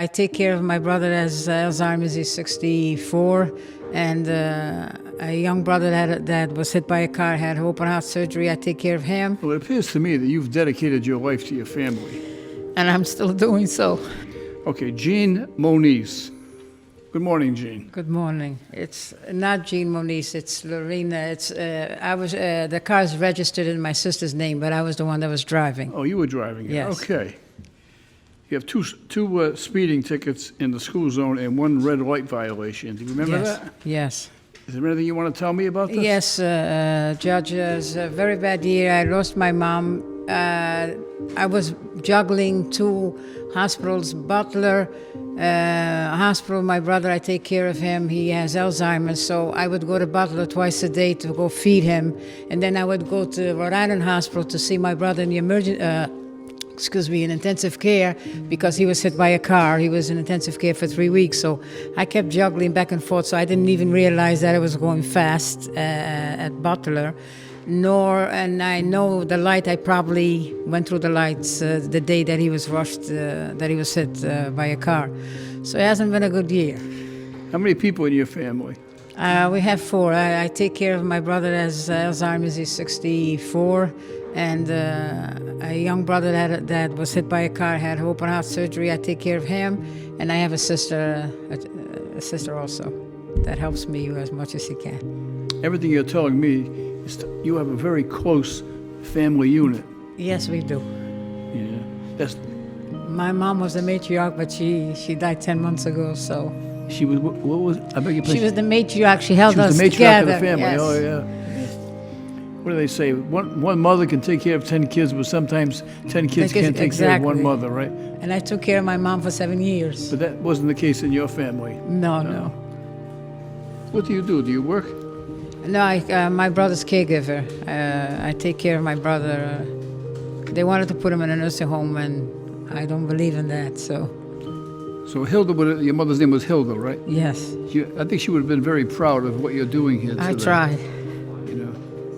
I take care of my brother as Alzheimer's. He's 64, and a young brother that was hit by a car, had open heart surgery. I take care of him. Well, it appears to me that you've dedicated your life to your family. And I'm still doing so. Okay, Jean Moniz. Good morning, Jean. Good morning. It's not Jean Moniz, it's Lorena. It's the car's registered in my sister's name, but I was the one that was driving. Oh, you were driving it? Yes. Okay. You have two speeding tickets in the school zone and one red light violation. Do you remember Yes. that? Yes. Is there anything you want to tell me about this? Yes, Judge, it's a very bad year. I lost my mom. I was juggling two hospitals, Butler Hospital. My brother, I take care of him. He has Alzheimer's, so I would go to Butler twice a day to go feed him. And then I would go to Rhode Island Hospital to see my brother in the in intensive care, because he was hit by a car. He was in intensive care for 3 weeks, so I kept juggling back and forth, so I didn't even realize that I was going fast at Butler. And I know the light, I probably went through the lights the day that he was rushed, that he was hit by a car. So it hasn't been a good year. How many people in your family? We have four. I take care of my brother as Alzheimer's. He's 64, and a young brother that was hit by a car, had open heart surgery. I take care of him, and I have a sister also that helps me as much as she can. Everything you're telling me is you have a very close family unit. Yes, we do. Yeah. My mom was the matriarch, but she died 10 months ago, so. She was, what was, I beg your pardon? She was the matriarch. She held us together. She was the matriarch together. of the family. Yes. Oh, yeah. What do they say? One mother can take care of 10 kids, but sometimes 10 kids can't take care of one mother, right? And I took care of my mom for 7 years. But that wasn't the case in your family. No. What do? Do you work? No, my brother's caregiver. I take care of my brother. They wanted to put him in a nursing home, and I don't believe in that, so. So Hilda, your mother's name was Hilda, right? Yes. I think she would have been very proud of what you're doing here today. I tried. You know,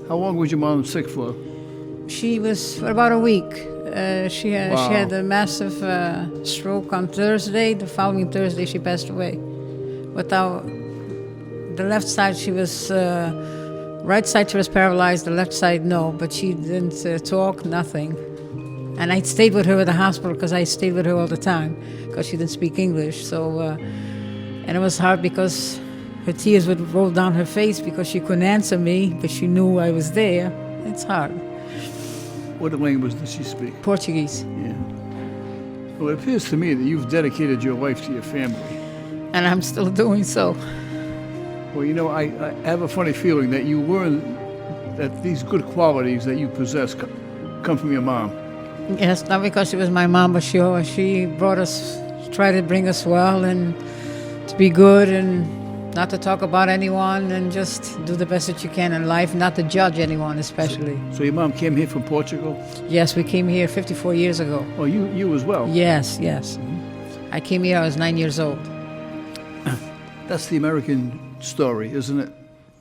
how long was your mom sick for? She was for about a week. She had a massive stroke on Thursday. The following Thursday, she passed away. Without the left side, she was right side she was paralyzed. The left side, no, but she didn't talk, nothing. And I stayed with her at the hospital because I stayed with her all the time because she didn't speak English. So, and it was hard because her tears would roll down her face because she couldn't answer me, but she knew I was there. It's hard. What language does she speak? Portuguese. Yeah. Well, it appears to me that you've dedicated your life to your family. And I'm still doing so. Well, you know, I have a funny feeling that you learn that these good qualities that you possess come from your mom. Yes, not because she was my mom, but she brought us, tried to bring us well and to be good and not to talk about anyone and just do the best that you can in life, not to judge anyone especially. So your mom came here from Portugal? Yes, we came here 54 years ago. Oh, you as well? Yes. I came here, I was 9 years old. That's the American story, isn't it?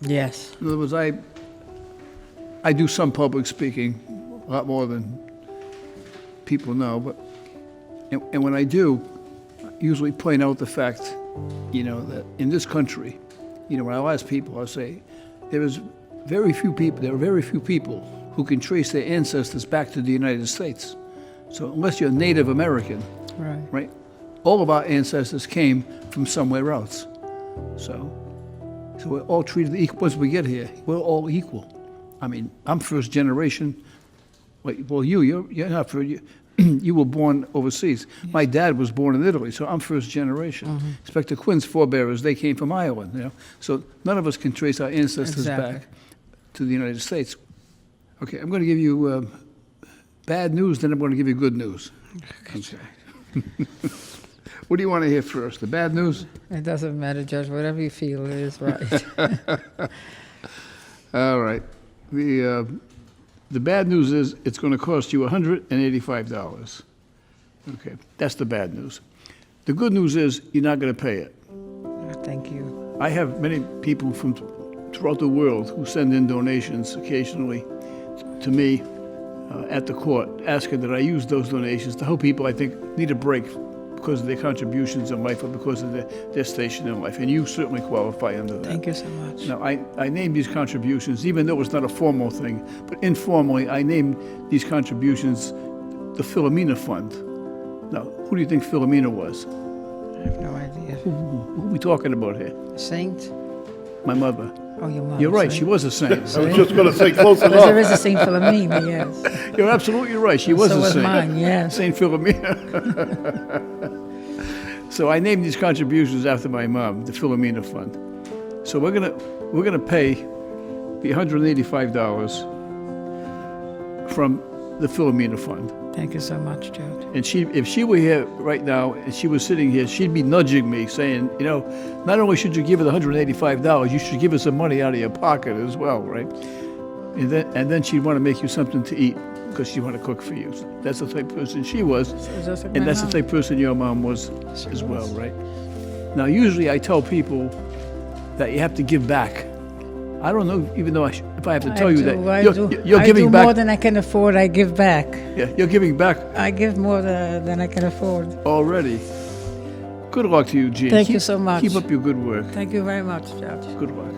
Yes. In other words, I do some public speaking, a lot more than people know, but and when I do, I usually point out the fact, you know, that in this country, you know, when I ask people, I say, there are very few people who can trace their ancestors back to the United States. So unless you're Native American, right? All of our ancestors came from somewhere else. So we're all treated equal. Once we get here, we're all equal. I mean, I'm first generation. Well, you're not first. You were born overseas. Yes. My dad was born in Italy, so I'm first generation. Mm-hmm. Inspector Quinn's forebearers, they came from Ireland. You know, so none of us can trace our ancestors back to the United States. Okay, I'm going to give you bad news, then I'm going to give you good news. Okay. What do you want to hear first? The bad news? It doesn't matter, Judge. Whatever you feel is right. All right. The bad news is it's going to cost you $185. Okay, that's the bad news. The good news is you're not going to pay it. Thank you. I have many people from throughout the world who send in donations occasionally to me at the court, asking that I use those donations to help people I think need a break because of their contributions in life or because of their station in life. And you certainly qualify under that. Thank you so much. Now, I named these contributions, even though it's not a formal thing, but informally, I named these contributions the Philomena Fund. Now, who do you think Philomena was? I have no idea. Who are we talking about here? Saint? My mother. Oh, your mom. You're right, sorry. she was a saint. I was just going to say close Because there enough. is a Saint Philomena, yes. You're absolutely right, she was So a was saint. mine, yes. Saint Philomena. So I named these contributions after my mom, the Philomena Fund. So we're gonna pay the $185 from the Philomena Fund. Thank you so much, George. And if she were here right now and she was sitting here, she'd be nudging me, saying, you know, not only should you give her the $185, you should give her some money out of your pocket as well, right? And then she'd want to make you something to eat because she want to cook for you. That's the type of person she was, So just like and my that's the mom. type of person your mom was She as well, was. right? Now, usually I tell people that you have to give back. I don't know, even though if I have to tell you that you're I giving do back. more than I can afford, I give back. Yeah, you're giving back I give more than I can afford. already. Good luck to you, Gene. Thank you so much. Keep up your good work. Thank you very much, George. Good luck.